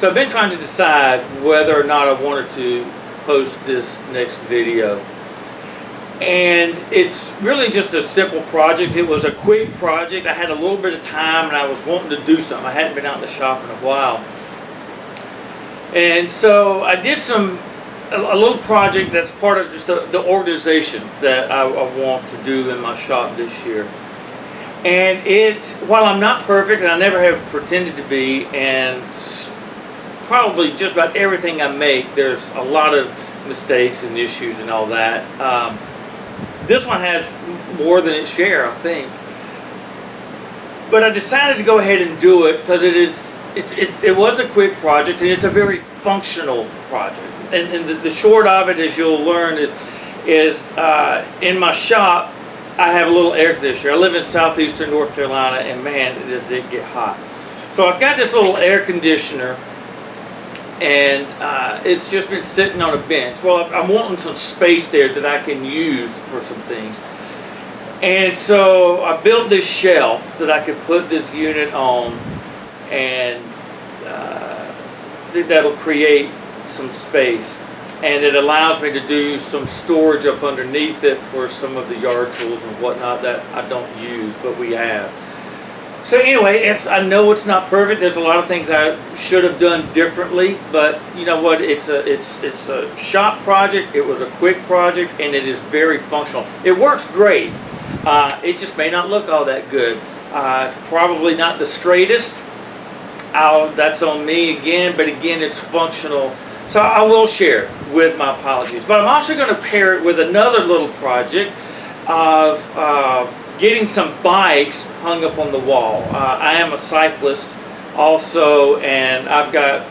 So I've been trying to decide whether or not I wanted to post this next video. And it's really just a simple project. It was a quick project. I had a little bit of time and I was wanting to do something. I hadn't been out in the shop in a while. And so I did a little project that's part of just the organization that I want to do in my shop this year. And while I'm not perfect, and I never have pretended to be, and probably just about everything I make, there's a lot of mistakes and issues and all that. This one has more than its share, I think. But I decided to go ahead and do it because it was a quick project and it's a very functional project. And the short of it, as you'll learn, is in my shop, I have a little air conditioner. I live in southeastern North Carolina, and man, does it get hot. So I've got this little air conditioner, and it's just been sitting on a bench. Well, I'm wanting some space there that I can use for some things. And so I built this shelf that I could put this unit on, and that'll create some space. And it allows me to do some storage up underneath it for some of the yard tools and whatnot that I don't use, but we have. So anyway, I know it's not perfect. There's a lot of things I should have done differently, but you know what? It's a shop project. It was a quick project, and it is very functional. It works great. It just may not look all that good. It's probably not the straightest. That's on me again, but again, it's functional. So I will share with my apologies. But I'm also going to pair it with another little project of getting some bikes hung up on the wall. I am a cyclist also, and I've got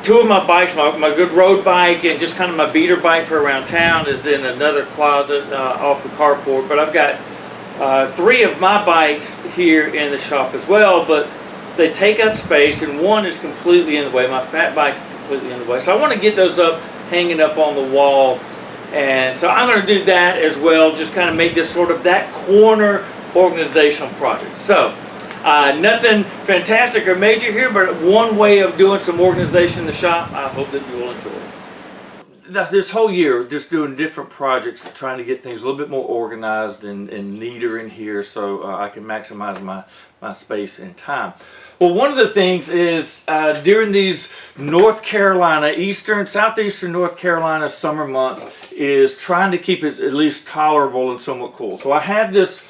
two of my bikes, my good road bike and just kind of my beater bike for around town is in another closet off the carport. But I've got three of my bikes here in the shop as well, but they take up space, and one is completely in the way. My fat bike is completely in the way. So I want to get those up, hanging up on the wall. And so I'm going to do that as well, just kind of make this sort of that corner organizational project. So nothing fantastic or major here, but one way of doing some organization in the shop. I hope that you will enjoy it. This whole year, just doing different projects, trying to get things a little bit more organized and neater in here so I can maximize my space and time. Well, one of the things is during these North Carolina, southeastern North Carolina summer months is trying to keep it at least tolerable and somewhat cool. So I have this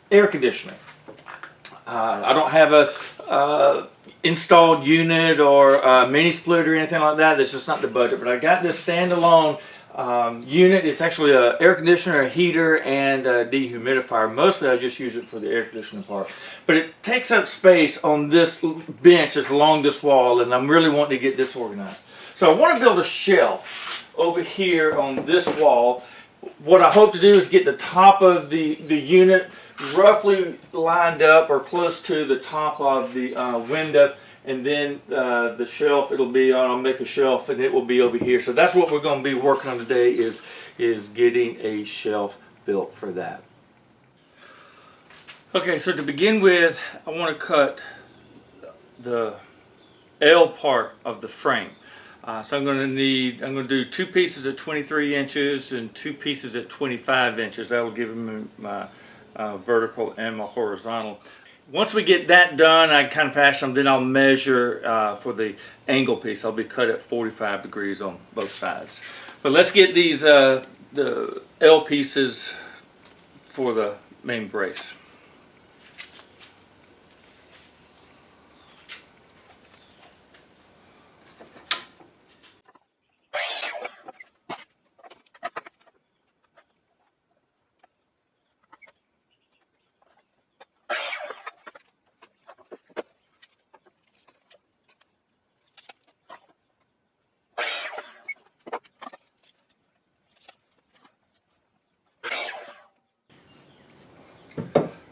air conditioning. I don't have a installed unit or a mini split or anything like that. That's just not the budget. But I got this standalone unit. It's actually an air conditioner, a heater, and a dehumidifier. Mostly I just use it for the air conditioning part. But it takes up space on this bench that's along this wall, and I'm really wanting to get this organized. So I want to build a shelf over here on this wall. What I hope to do is get the top of the unit roughly lined up or close to the top of the window, and then the shelf it'll be on. I'll make a shelf and it will be over here. So that's what we're going to be working on today is getting a shelf built for that. Okay, so to begin with, I want to cut the L part of the frame. So I'm going to do two pieces at 23 inches and two pieces at 25 inches. That will give me my vertical and my horizontal. Once we get that done, I kind of fashion them, then I'll measure for the angle piece. I'll be cut at 45 degrees on both sides. But let's get these the L pieces for the main brace.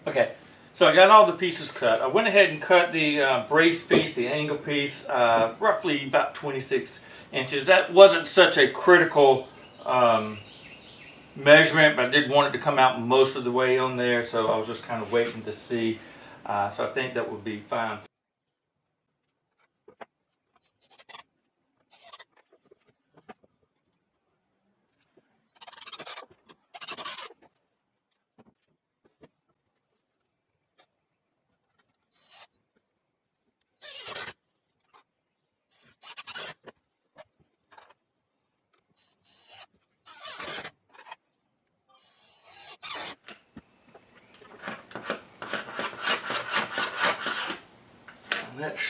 Okay, so I got all the pieces cut. I went ahead and cut the brace piece, the angle piece, roughly about 26 inches. That wasn't such a critical measurement, but I did want it to come out most of the way on there, so I was just kind of waiting to see. So I think that would be fine.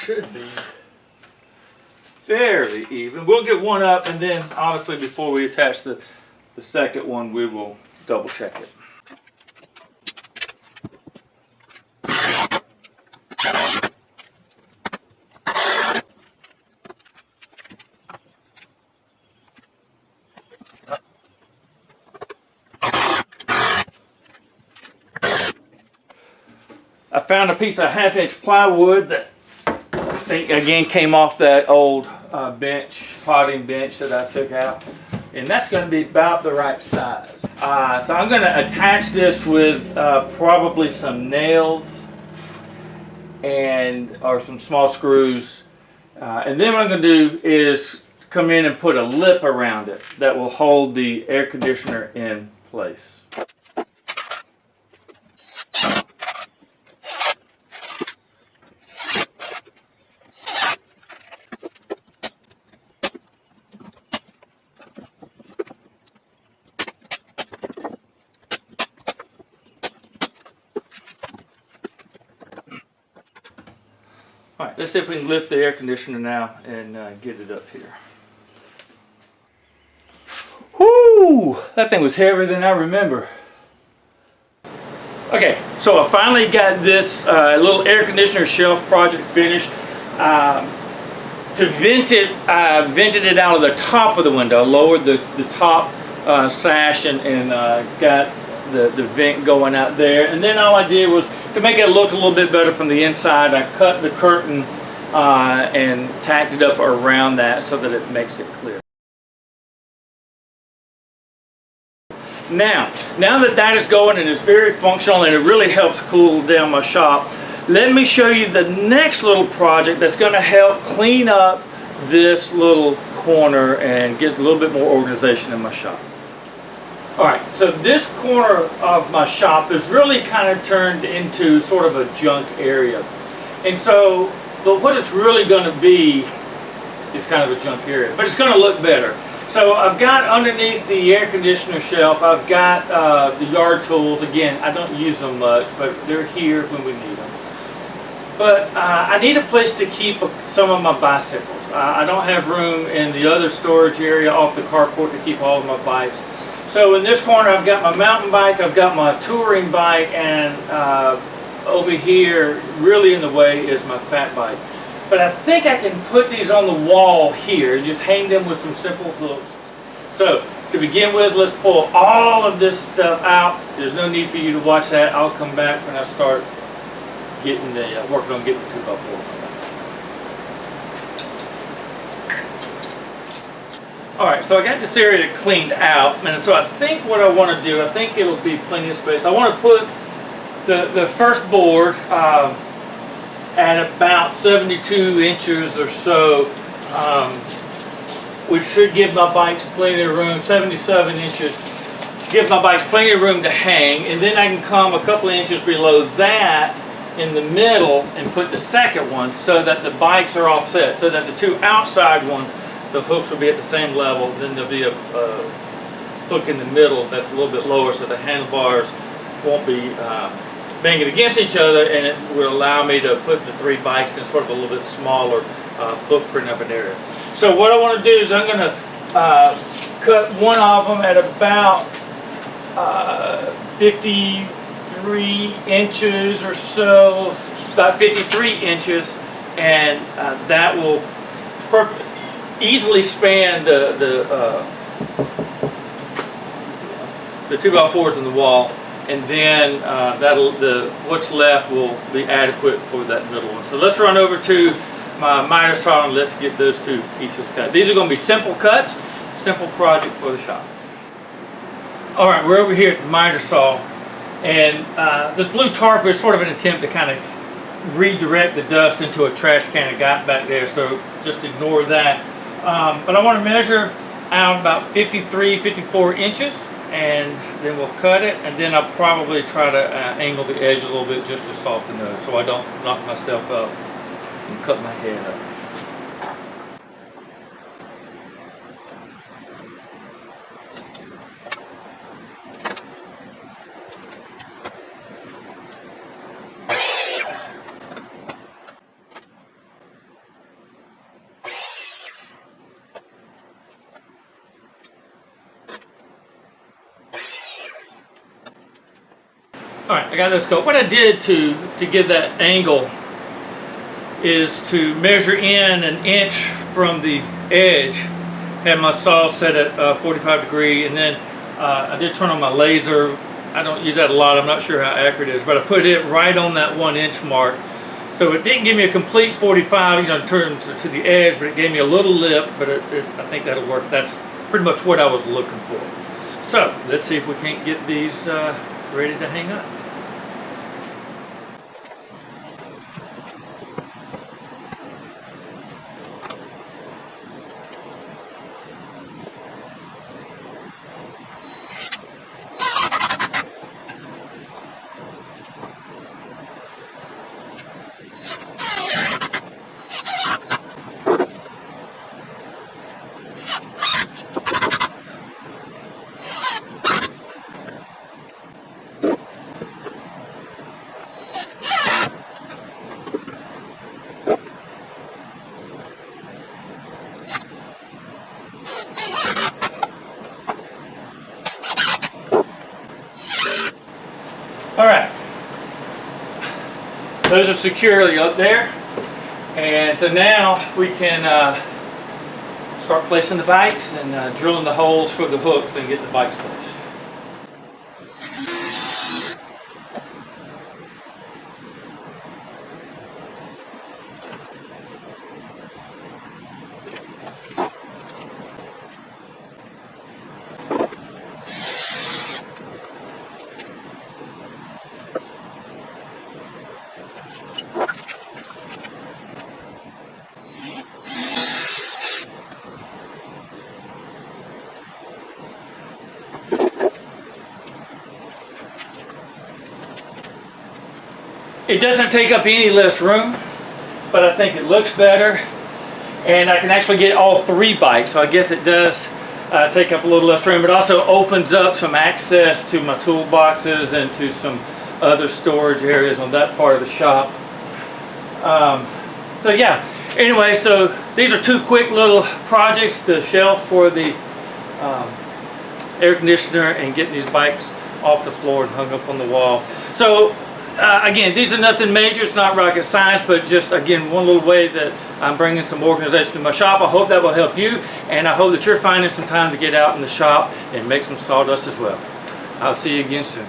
should be fairly even. We'll get one up, and then obviously before we attach the second one, we will double check it. I found a piece of 1/2-inch plywood that I think again came off that old potting bench that I took out, and that's going to be about the right size. So I'm going to attach this with probably some nails or some small screws, and then what I'm going to do is come in and put a lip around it that will hold the air conditioner in place. All right, let's see if we can lift the air conditioner now and get it up here. Whoo! That thing was heavier than I remember. Okay, so I finally got this little air conditioner shelf project finished. To vent it, I vented it out of the top of the window. I lowered the top sash and got the vent going out there. And then all I did was, to make it look a little bit better from the inside, I cut the curtain and tacked it up around that so that it makes it clear. Now that is going and it's very functional and it really helps cool down my shop, let me show you the next little project that's going to help clean up this little corner and get a little bit more organization in my shop. Alright, so this corner of my shop is really kind of turned into sort of a junk area. And so, but what it's really going to be is kind of a junk area, but it's going to look better. So I've got underneath the air conditioner shelf, I've got the yard tools. Again, I don't use them much, but they're here when we need them. But I need a place to keep some of my bicycles. I don't have room in the other storage area off the carport to keep all of my bikes. So in this corner I've got my mountain bike, I've got my touring bike, and over here, really in the way, is my fat bike. But I think I can put these on the wall here and just hang them with some simple hooks. So to begin with, let's pull all of this stuff out. There's no need for you to watch that. I'll come back when I start getting working on getting the 2x4. Alright, so I got this area cleaned out, and so I think what I want to do, I think it'll be plenty of space. I want to put the first board at about 72 inches or so, which should give my bikes plenty of room. 77 inches, give my bikes plenty of room to hang, and then I can come a couple of inches below that in the middle and put the second one so that the bikes are offset, so that the two outside ones, the hooks will be at the same level. Then there'll be a hook in the middle that's a little bit lower, so the handlebars won't be banging against each other, and it will allow me to put the three bikes in sort of a little bit smaller footprint of an area. So what I want to do is I'm going to cut one of them at about 53 inches or so, about 53 inches, and that will easily span the 2x4s in the wall, and then what's left will be adequate for that middle one. So let's run over to my miter saw and let's get those two pieces cut. These are going to be simple cuts, simple project for the shop. All right, we're over here at the miter saw, and this blue tarp is sort of an attempt to kind of redirect the dust into a trash can I got back there, so just ignore that. But I want to measure out about 53, 54 inches, and then we'll cut it, and then I'll probably try to angle the edge a little bit just to soften those so I don't knock myself up and cut my head up. Alright, I got this go. What I did to give that angle is to measure in an inch from the edge. Had my saw set at 45 degree, and then I did turn on my laser. I don't use that a lot, I'm not sure how accurate it is, but I put it right on that 1 inch mark. So it didn't give me a complete 45, turn to the edge, but it gave me a little lip, but I think that'll work. That's pretty much what I was looking for. So let's see if we can't get these ready to hang up. All right, those are securely up there, and so now we can start placing the bikes and drilling the holes for the hooks and get the bikes placed. It doesn't take up any less room, but I think it looks better, and I can actually get all 3 bikes, so I guess it does take up a little less room. It also opens up some access to my toolboxes and to some other storage areas on that part of the shop. So yeah, anyway, so these are 2 quick little projects: the shelf for the air conditioner and getting these bikes off the floor and hung up on the wall. So again, these are nothing major, it's not rocket science, but just again one little way that I'm bringing some organization to my shop. I hope that will help you, and I hope that you're finding some time to get out in the shop and make some sawdust as well. I'll see you again soon.